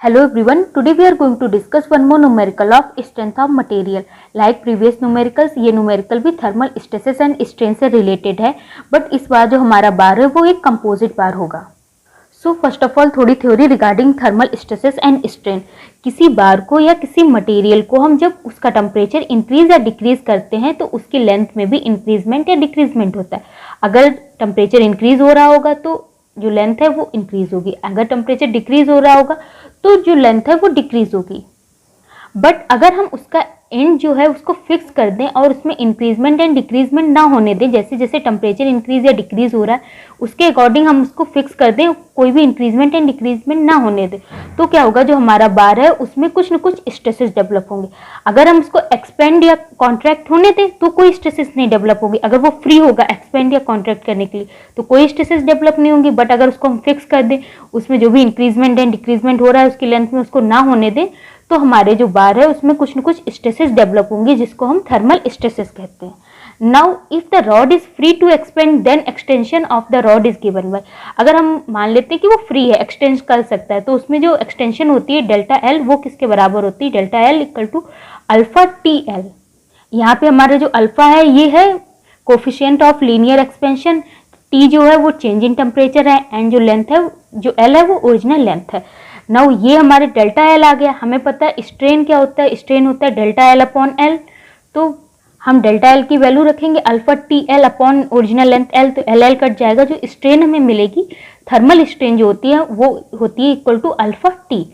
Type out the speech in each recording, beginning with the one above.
Hello everyone, today we are going to discuss one more numerical of strength of material. Like previous numericals, ये numerical भी thermal stresses and strain से related है, but इस बार जो हमारा बार है वो एक composite बार होगा. So first of all थोड़ी theory regarding thermal stresses and strain. किसी बार को या किसी मटेरियल को हम जब उसका टेम्परेचर इंक्रीज या डिक्रीज करते हैं तो उसकी लेंथ में भी इंक्रीजमेंट या डिक्रीजमेंट होता है. अगर टेम्परेचर इंक्रीज हो रहा होगा तो जो लेंथ है वो इंक्रीज होगी, अगर टेम्परेचर डिक्रीज हो रहा होगा तो जो लेंथ है वो डिक्रीज होगी. बट अगर हम उसका एंड जो है उसको फिक्स कर दें और उसमें इंक्रीजमेंट एंड डिक्रीजमेंट ना होने दें, जैसे जैसे टेम्परेचर इंक्रीज या डिक्रीज हो रहा है उसके अकॉर्डिंग हम उसको फिक्स कर दें, कोई भी इंक्रीजमेंट एंड डिक्रीजमेंट ना होने दें, तो क्या होगा, जो हमारा बार है उसमें कुछ न कुछ स्ट्रेसेस डेवलप होंगे. अगर हम उसको एक्सपेंड या कॉन्ट्रैक्ट होने दें तो कोई स्ट्रेसेस नहीं डेवलप होगी. अगर वो फ्री होगा एक्सपेंड या कॉन्ट्रैक्ट करने के लिए तो कोई स्ट्रेसेस डेवलप नहीं होंगी. बट अगर उसको हम फिक्स कर दें, उसमें जो भी इंक्रीजमेंट एंड डिक्रीजमेंट हो रहा है उसकी लेंथ में उसको ना होने दें, तो हमारे जो बार है उसमें कुछ न कुछ स्ट्रेसेस डेवलप होंगे जिसको हम थर्मल स्ट्रेसेस कहते हैं. Now if the rod is free to expand then extension of the rod is given by. अगर हम मान लेते हैं कि वो फ्री है, एक्सटेंड कर सकता है, तो उसमें जो एक्सटेंशन होती है डेल्टा एल वो किसके बराबर होती है, delta L equal to alpha T L. यहाँ पे हमारा जो अल्फा है ये है coefficient of linear expansion, T जो है वो चेंज इन टेम्परेचर है, एंड जो लेंथ है जो एल है वो ओरिजिनल लेंथ है. नाउ ये हमारे डेल्टा एल आ गया. हमें पता है स्ट्रेन क्या होता है, स्ट्रेन होता है डेल्टा एल अपॉन एल. तो हम डेल्टा एल की वैल्यू रखेंगे alpha T L upon original length L, तो एल एल कट जाएगा. जो स्ट्रेन हमें मिलेगी, थर्मल स्ट्रेन जो होती है वो होती है equal to alpha T.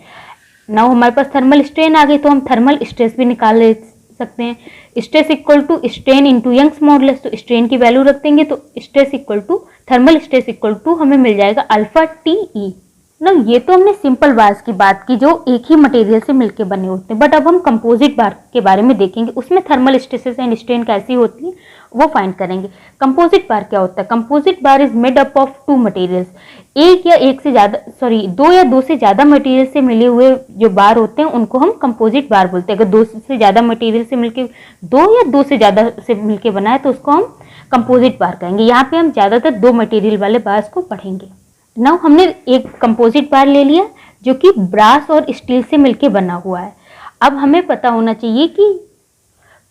Now हमारे पास थर्मल स्ट्रेन आ गई तो हम थर्मल स्ट्रेस भी निकाल सकते हैं. Stress equal to strain into Young's modulus, तो स्ट्रेन की वैल्यू रख देंगे तो stress equal to thermal stress equal to हमें मिल जाएगा अल्फा टी ई. ना ये तो हमने सिंपल बार्स की बात की जो एक ही मटेरियल से मिलके बने होते हैं. बट अब हम कंपोजिट बार के बारे में देखेंगे, उसमें थर्मल स्ट्रेसेस एंड स्ट्रेन कैसी होती है वो फाइंड करेंगे. कंपोजिट बार क्या होता है, composite bar is made up of two materials. दो या दो से ज्यादा मटेरियल से मिले हुए जो बार होते हैं उनको हम कंपोजिट बार बोलते हैं. अगर दो से ज्यादा मटेरियल से मिलके, दो या दो से ज्यादा से मिलके बना है तो उसको हम कंपोजिट बार कहेंगे. यहाँ पे हम ज्यादातर दो मटेरियल वाले बार्स को पढ़ेंगे. नाउ हमने एक कंपोजिट बार ले लिया जो कि ब्रास और स्टील से मिलके बना हुआ है. अब हमें पता होना चाहिए कि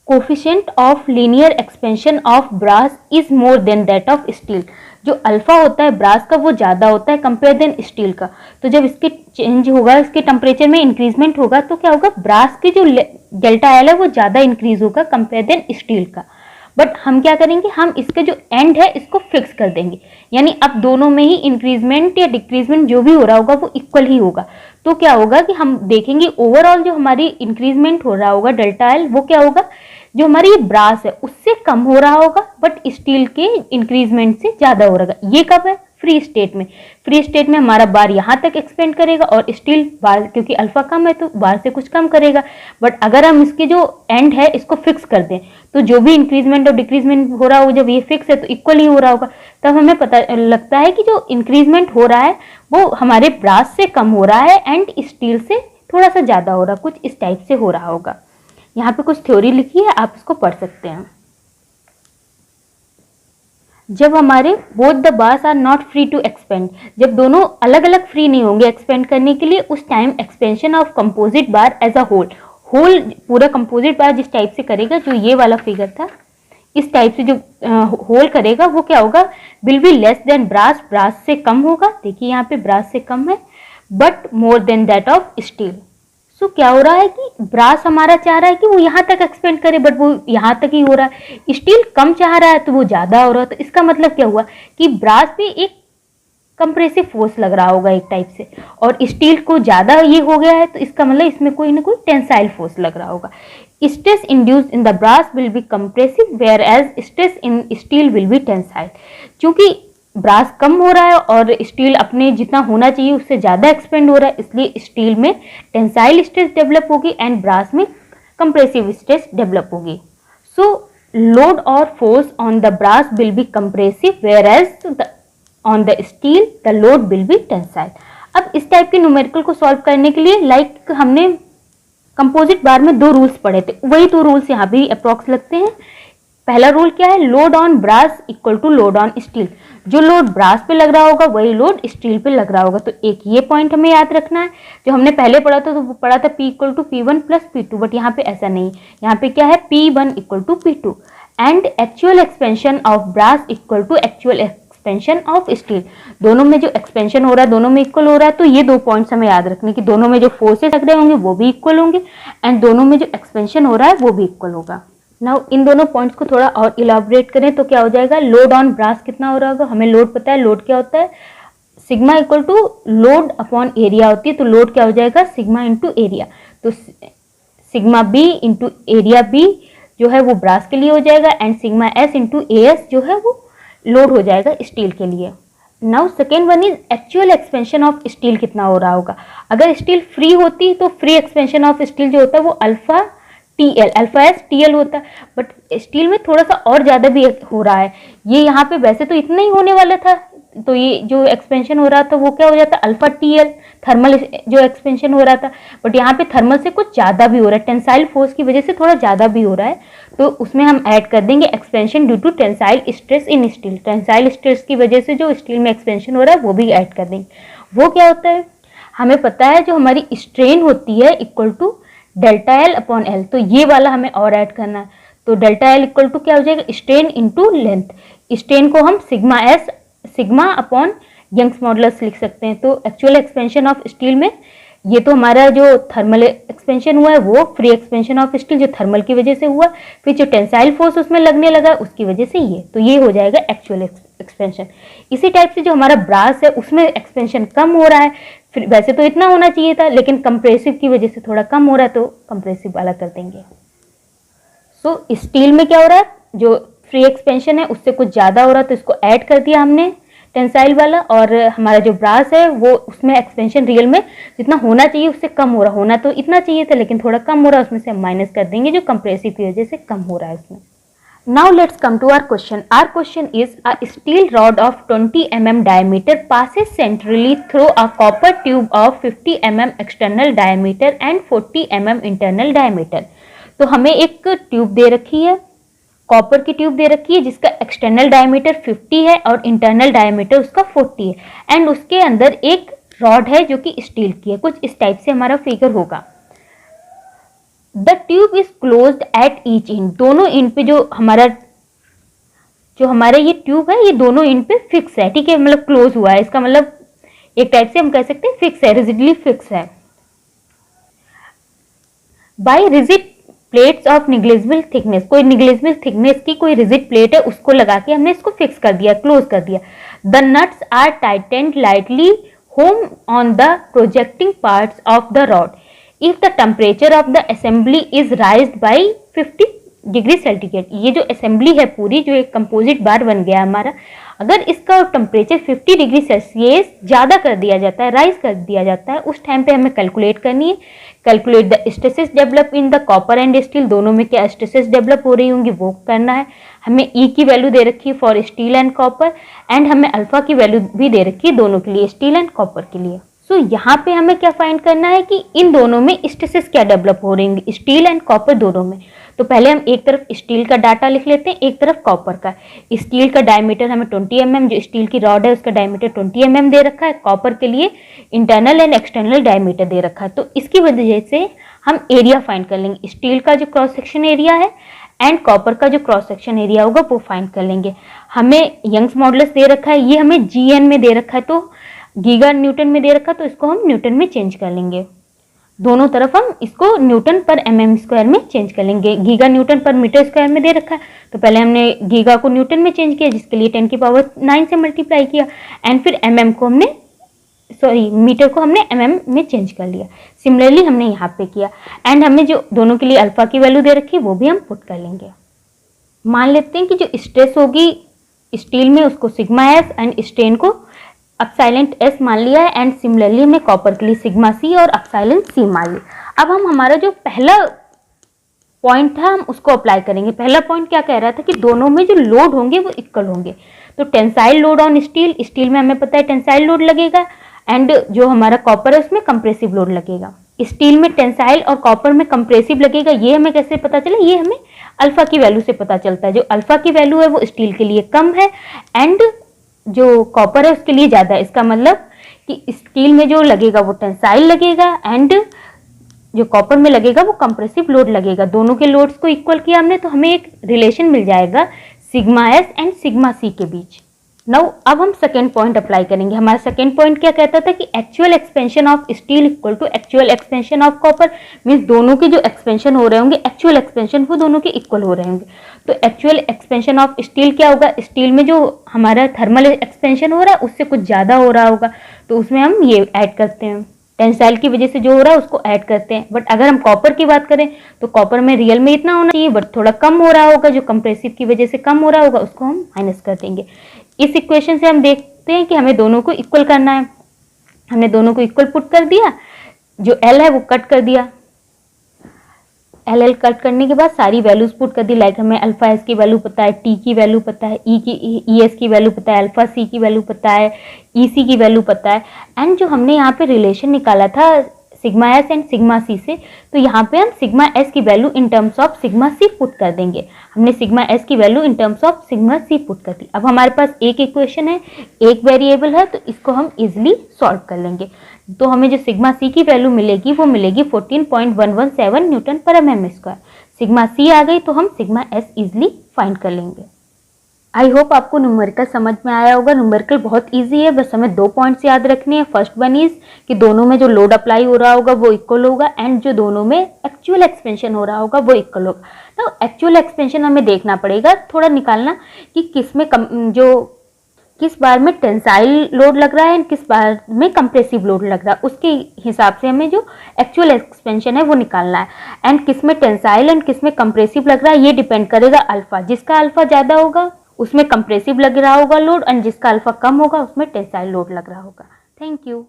coefficient of linear expansion of brass is more than that of steel. जो अल्फा होता है ब्रास का वो ज़्यादा होता है कंपेयर देन स्टील का. तो जब इसके चेंज होगा, इसके टेम्परेचर में इंक्रीजमेंट होगा तो क्या होगा, ब्रास की जो डेल्टा एल है वो ज़्यादा इंक्रीज होगा कंपेयर देन स्टील का. बट हम क्या करेंगे, हम इसके जो एंड है इसको फिक्स कर देंगे, यानी अब दोनों में ही इंक्रीजमेंट या डिक्रीजमेंट जो भी हो रहा होगा वो इक्वल ही होगा. तो क्या होगा कि हम देखेंगे ओवरऑल जो हमारी इंक्रीजमेंट हो रहा होगा डेल्टा एल वो क्या होगा, जो हमारी ये ब्रास है उससे कम हो रहा होगा बट स्टील के इंक्रीजमेंट से ज्यादा हो रहा है. ये कब है, फ्री स्टेट में. फ्री स्टेट में हमारा बार यहाँ तक एक्सपेंड करेगा और स्टील बार, क्योंकि अल्फा कम है तो बार से कुछ कम करेगा. बट अगर हम इसके जो एंड है इसको फिक्स कर दें तो जो भी इंक्रीजमेंट और डिक्रीजमेंट हो रहा हो, जब ये फिक्स है तो इक्वल ही हो रहा होगा. तब हमें पता लगता है कि जो इंक्रीजमेंट हो रहा है वो हमारे ब्रास से कम हो रहा है एंड स्टील से थोड़ा सा ज्यादा हो रहा है, कुछ इस टाइप से हो रहा होगा. यहाँ पे कुछ थ्योरी लिखी है, आप इसको पढ़ सकते हैं. जब हमारे both the bars are not free to expand, जब दोनों अलग अलग फ्री नहीं होंगे एक्सपेंड करने के लिए, उस time expansion of composite bar as a whole पूरा कंपोजिट बार जिस टाइप से करेगा, जो ये वाला फिगर था इस टाइप से जो होल करेगा वो क्या होगा, will be less than brass, brass से कम होगा. देखिए यहाँ पे ब्रास से कम है but more than that of steel. So क्या हो रहा है कि ब्रास हमारा चाह रहा है कि वो यहाँ तक एक्सपेंड करे बट वो यहाँ तक ही हो रहा है, स्टील कम चाह रहा है तो वो ज़्यादा हो रहा है. तो इसका मतलब क्या हुआ कि ब्रास पे एक कंप्रेसिव फोर्स लग रहा होगा एक टाइप से, और स्टील को ज़्यादा ये हो गया है तो इसका मतलब इसमें कोई ना कोई टेंसाइल फोर्स लग रहा होगा. Stress induced in the brass will be compressive whereas stress in steel will be tensile. क्योंकि ब्रास कम हो रहा है और स्टील अपने जितना होना चाहिए उससे ज़्यादा एक्सपेंड हो रहा है, इसलिए स्टील में टेंसाइल स्ट्रेस डेवलप होगी एंड ब्रास में कंप्रेसिव स्ट्रेस डेवलप होगी. सो लोड और force on the brass will be compressive whereas on the steel the load will be tensile. अब इस टाइप के न्यूमेरिकल को सॉल्व करने के लिए हमने कंपोजिट बार में दो रूल्स पढ़े थे, वही दो रूल्स यहाँ भी अप्रॉक्स लगते हैं. पहला रूल क्या है, load on brass equal to load on steel. जो लोड ब्रास पे लग रहा होगा वही लोड स्टील पे लग रहा होगा। तो एक ये पॉइंट हमें याद रखना है। जो हमने पहले पढ़ा था तो वो पढ़ा था P equal to P1 plus P2, but यहाँ पे ऐसा नहीं, यहाँ पे क्या है P1 equal to P2 and actual expansion of brass equal to actual expansion of steel. दोनों में जो एक्सपेंशन हो रहा है दोनों में इक्वल हो रहा है। तो ये दो पॉइंट्स हमें याद रखने कि दोनों में जो फोर्सेस लग रहे होंगे वो भी इक्वल होंगे एंड दोनों में जो एक्सपेंशन हो रहा है वो भी इक्वल होगा। नाउ इन दोनों पॉइंट्स को थोड़ा और इलाबोरेट करें तो क्या हो जाएगा, लोड ऑन ब्रास कितना हो रहा होगा, हमें लोड पता है, लोड क्या होता है, sigma equal to load upon area होती है। तो लोड क्या हो जाएगा, सिग्मा इंटू एरिया। तो sigma B into area B जो है वो ब्रास के लिए हो जाएगा and sigma S into A S जो है वो लोड हो जाएगा स्टील के लिए। Now second one is actual expansion of steel कितना हो रहा होगा। अगर स्टील फ्री होती तो फ्री एक्सपेंशन ऑफ स्टील जो होता है वो alpha T L, alpha S T L होता है, बट स्टील में थोड़ा सा और ज़्यादा भी हो रहा है। ये यहाँ पे वैसे तो इतना ही होने वाला था, तो ये जो एक्सपेंशन हो रहा था वो क्या हो जाता है अल्फा टी एल, थर्मल जो एक्सपेंशन हो रहा था, बट यहाँ पे थर्मल से कुछ ज़्यादा भी हो रहा है, टेंसाइल फोर्स की वजह से थोड़ा ज़्यादा भी हो रहा है। तो उसमें हम ऐड कर देंगे expansion due to tensile stress in steel. Tensile stress की वजह से जो स्टील में एक्सपेंशन हो रहा है वो भी ऐड कर देंगे। वो क्या होता है, हमें पता है जो हमारी स्ट्रेन होती है equal to delta L upon L, तो ये वाला हमें और ऐड करना है। तो डेल्टा एल इक्वल टू क्या हो जाएगा, स्ट्रेन इंटू लेंथ। स्ट्रेन को हम sigma S, sigma upon Young's modulus लिख सकते हैं। तो एक्चुअल एक्सपेंशन ऑफ स्टील में ये तो हमारा जो थर्मल एक्सपेंशन हुआ है वो फ्री एक्सपेंशन ऑफ स्टील जो थर्मल की वजह से हुआ, फिर जो टेंसाइल फोर्स उसमें लगने लगा उसकी वजह से ये, तो ये हो जाएगा एक्चुअल एक्सपेंशन। इसी टाइप से जो हमारा ब्रास है उसमें एक्सपेंशन कम हो रहा है, फिर वैसे तो इतना होना चाहिए था लेकिन कंप्रेसिव की वजह से थोड़ा कम हो रहा है तो कंप्रेसिव वाला कर देंगे। सो स्टील में क्या हो रहा है, जो फ्री एक्सपेंशन है उससे कुछ ज़्यादा हो रहा है तो इसको ऐड कर दिया हमने टेंसाइल वाला, और हमारा जो ब्रास है वो उसमें एक्सपेंशन रियल में जितना होना चाहिए उससे कम हो रहा, होना तो इतना चाहिए था लेकिन थोड़ा कम हो रहा है, उसमें से हम माइनस कर देंगे जो कंप्रेसिव की वजह से कम हो रहा है उसमें। Now let's come to our question. Our question is, a steel rod of 20 mm diameter passes centrally through a copper tube of 50 mm external diameter and 40 mm internal diameter. तो हमें एक ट्यूब दे रखी है, कॉपर की tube दे रखी है जिसका external diameter 50 है और इंटरनल डायमीटर उसका 40 है एंड उसके अंदर एक रॉड है जो कि स्टील की है। कुछ इस टाइप से हमारा फिगर होगा। The tube is closed at each and, दोनों एंड पे जो हमारा ये ट्यूब है ये दोनों एंड पे फिक्स है, ठीक है, मतलब क्लोज हुआ है, इसका मतलब एक टाइप से हम कह सकते हैं फिक्स है, रिजिडली फिक्स है। By rigid plates of negligible thickness, कोई निग्लेजिबल थिकनेस की कोई रिजिड प्लेट है उसको लगा के हमने इसको फिक्स कर दिया, क्लोज कर दिया। The nuts are tightened lightly home on the projecting parts of the rod if the temperature of the assembly is raised by 50 degree centigrade. ये जो असेंबली है पूरी, जो एक कंपोजिट बार बन गया हमारा, अगर इसका टेम्परेचर 50 डिग्री सेल्सियस ज़्यादा कर दिया जाता है, राइज कर दिया जाता है, उस टाइम पे हमें कैलकुलेट करनी है। Calculate the stresses develop in the copper and steel, दोनों में क्या स्ट्रेसेस डेवलप हो रही होंगी वो करना है। हमें ई की वैल्यू दे रखी है for steel and copper and हमें अल्फा की वैल्यू भी दे रखी है दोनों के लिए, स्टील एंड कॉपर के लिए। तो यहाँ पे हमें क्या फाइंड करना है कि इन दोनों में स्ट्रेसेस क्या डेवलप हो रही होंगी, स्टील एंड कॉपर दोनों में। तो पहले हम एक तरफ स्टील का डाटा लिख लेते हैं, एक तरफ कॉपर का। स्टील का डायमीटर हमें 20 mm, जो स्टील की रॉड है उसका डायमीटर 20 mm दे रखा है। कॉपर के लिए इंटरनल एंड एक्सटर्नल डायमीटर दे रखा है। तो इसकी वजह से हम एरिया फाइंड कर लेंगे, स्टील का जो क्रॉस सेक्शन एरिया है एंड कॉपर का जो क्रॉस सेक्शन एरिया होगा वो फाइंड कर लेंगे। हमें यंग्स मॉडुलस दे रखा है, ये हमें GN में दे रखा है, तो गीगा न्यूटन में दे रखा, तो इसको हम न्यूटन में चेंज कर लेंगे। दोनों तरफ हम इसको न्यूटन पर mm स्क्वायर में चेंज कर लेंगे। गीगा न्यूटन पर मीटर स्क्वायर में दे रखा है, तो पहले हमने गीगा को न्यूटन में चेंज किया जिसके लिए 10 की पावर 9 से मल्टीप्लाई किया एंड फिर मीटर को हमने mm में चेंज कर लिया। सिमिलरली हमने यहाँ पे किया एंड हमें जो दोनों के लिए अल्फा की वैल्यू दे रखी है वो भी हम पुट कर लेंगे। मान लेते हैं कि जो स्ट्रेस होगी स्टील में उसको सिग्मा एस एंड स्ट्रेन को अपसाइलेंट एस मान लिया है एंड सिमिलरली हमने कॉपर के लिए सिग्मा सी और अपसाइलेंट सी मान लिया। अब हम हमारा जो पहला पॉइंट था हम उसको अप्लाई करेंगे। पहला पॉइंट क्या कह रहा था कि दोनों में जो लोड होंगे वो इक्वल होंगे। तो tensile load on steel, steel में हमें पता है टेंसाइल लोड लगेगा एंड जो हमारा कॉपर है उसमें कंप्रेसिव लोड लगेगा। स्टील में टेंसाइल और कॉपर में कंप्रेसिव लगेगा, ये हमें कैसे पता चला? ये हमें अल्फा की वैल्यू से पता चलता है। जो अल्फा की वैल्यू है वो स्टील के लिए कम है एंड जो कॉपर है उसके लिए ज़्यादा है। इसका मतलब कि स्टील में जो लगेगा वो टेंसाइल लगेगा एंड जो कॉपर में लगेगा वो कंप्रेसिव लोड लगेगा। दोनों के लोड्स को इक्वल किया हमने तो हमें एक रिलेशन मिल जाएगा sigma S and sigma C के बीच। नाउ अब हम सेकेंड पॉइंट अप्लाई करेंगे। हमारा सेकेंड पॉइंट क्या कहता था कि actual expansion of steel equal to actual expansion of copper, means दोनों के जो एक्सपेंशन हो रहे होंगे, एक्चुअल एक्सपेंशन वो दोनों के इक्वल हो रहे होंगे। तो एक्चुअल एक्सपेंशन ऑफ स्टील क्या होगा? स्टील में जो हमारा थर्मल एक्सपेंशन हो रहा है उससे कुछ ज़्यादा हो रहा होगा, तो उसमें हम ये ऐड करते हैं, टेंसाइल की वजह से जो हो रहा है उसको ऐड करते हैं। बट अगर हम कॉपर की बात करें तो कॉपर में रियल में इतना होना चाहिए बट थोड़ा कम हो रहा होगा, जो कंप्रेसिव की वजह से कम हो रहा होगा उसको हम माइनस कर देंगे। इस इक्वेशन से हम देखते हैं कि हमें दोनों को इक्वल करना है। हमने दोनों को इक्वल पुट कर दिया, जो एल है वो कट कर दिया, एल कट करने के बाद सारी वैल्यूज पुट कर दी। लाइक हमें अल्फा एस की वैल्यू पता है, टी की वैल्यू पता है, ई एस की वैल्यू पता है, अल्फा सी की वैल्यू पता है, ई सी की वैल्यू पता है एंड जो हमने यहाँ पे रिलेशन निकाला था sigma S and sigma C से, तो यहाँ पे हम सिग्मा एस की value in terms of sigma C put कर देंगे। हमने सिग्मा एस की value in terms of sigma C put कर दी। अब हमारे पास एक इक्वेशन है, एक वेरिएबल है, तो इसको हम इजिली सॉल्व कर लेंगे। तो हमें जो सिग्मा सी की वैल्यू मिलेगी वो मिलेगी 14.117 न्यूटन पर एम स्क्वायर। सिग्मा सी आ गई तो हम सिग्मा एस इजिली फाइंड कर लेंगे। आई होप आपको न्यूमेरिकल समझ में आया होगा। न्यूमेरिकल बहुत इजी है, बस हमें 2 पॉइंट्स याद रखने हैं। फर्स्ट वन इज कि दोनों में जो लोड अप्लाई हो रहा होगा वो इक्वल होगा एंड जो दोनों में एक्चुअल एक्सपेंशन हो रहा होगा वो इक्वल होगा। तो एक्चुअल एक्सपेंशन हमें देखना पड़ेगा, थोड़ा निकालना कि किस बार में टेंसाइल लोड लग रहा है एंड किस बार में कंप्रेसिव लोड लग रहा है, उसके हिसाब से हमें जो एक्चुअल एक्सपेंशन है वो निकालना है। एंड किस में टेंसाइल एंड किस में कंप्रेसिव लग रहा है ये डिपेंड करेगा अल्फा। जिसका अल्फा ज़्यादा होगा उसमें कंप्रेसिव लग रहा होगा लोड एंड जिसका अल्फा कम होगा उसमें टेंसाइल लोड लग रहा होगा। Thank you.